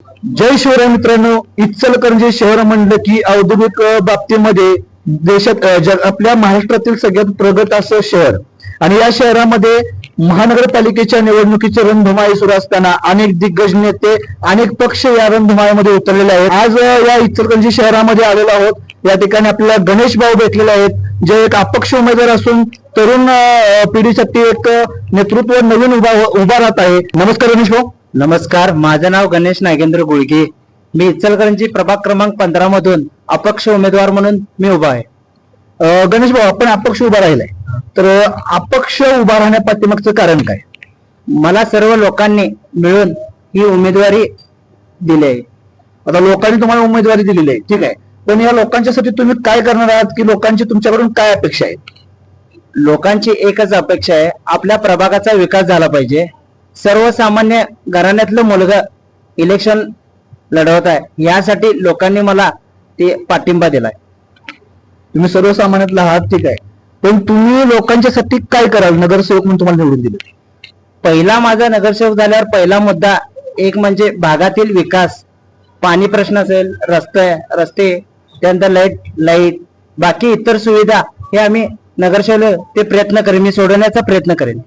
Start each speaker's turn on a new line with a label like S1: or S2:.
S1: जय शिवराय मित्रांनो. इचलकरंजी शहर म्हणलं की औद्योगिक बाबतीमध्ये देशात आपल्या महाराष्ट्रातील सगळ्यात प्रगत असं शहर आणि या शहरामध्ये महानगरपालिकेच्या निवडणुकीची रणधुमाळी सुरू असताना अनेक दिग्गज नेते अनेक पक्ष या रणधुमाळीमध्ये उतरलेले आहेत. आज या इचलकरंजी शहरामध्ये आलेलो आहोत. या ठिकाणी आपल्याला गणेश भाऊ भेटलेले आहेत जे एक अपक्ष उमेदवार असून तरुण पिढीसाठी एक नेतृत्व नवीन उभा राहत आहे. नमस्कार गणेश भाऊ.
S2: नमस्कार, माझं नाव गणेश नागेंद्र गुळगे. मी इचलकरंजी प्रभाग क्रमांक 15 मधून अपक्ष उमेदवार म्हणून मी उभा आहे.
S1: गणेश भाऊ, आपण अपक्ष उभा राहिलाय, तर अपक्ष उभा राहण्या पाठीमागचं कारण काय?
S2: मला सर्व लोकांनी मिळून ही उमेदवारी दिली आहे.
S1: आता लोकांनी तुम्हाला उमेदवारी दिलेली आहे, ठीक आहे, पण या लोकांच्यासाठी तुम्ही काय करणार आहात की लोकांची तुमच्याकडून काय अपेक्षा आहेत?
S2: लोकांची एकच अपेक्षा आहे, आपल्या प्रभागाचा विकास झाला पाहिजे. सर्वसामान्य घराण्यातलं मुलगा इलेक्शन लढवत आहे, यासाठी लोकांनी मला ते पाठिंबा दिलाय.
S1: तुम्ही सर्वसामान्यातला आहात, ठीक आहे, पण तुम्ही लोकांच्यासाठी काय कराल? नगरसेवक म्हणून तुम्हाला निवडून दिले.
S2: पहिला माझा नगरसेवक झाल्यावर पहिला मुद्दा एक म्हणजे भागातील विकास, पाणी प्रश्न असेल, रस्ते त्यानंतर लाईट बाकी इतर सुविधा हे आम्ही नगरसेवक ते प्रयत्न करेन, मी सोडवण्याचा प्रयत्न करेन.